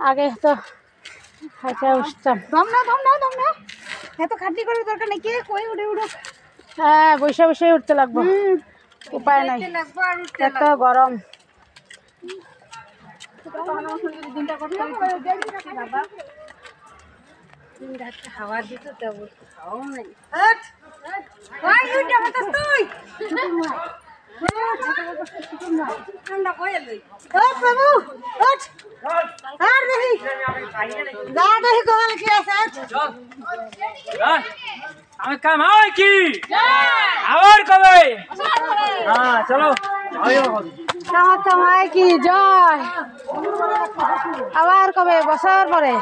আগে তো হাঁটা উঠতাম। দম না এত খাটনি করার দরকার নেই। কে কই উঠে উঠো। হ্যাঁ, বসে বসে উঠতে লাগবো, উপায় নাই, এত গরম। হাওয়া দিত খাওয়াও নাই। আমি কামাই কি আবার কবে? হ্যাঁ চলো কামাই কি জয়, আবার কবে? বছর পরে।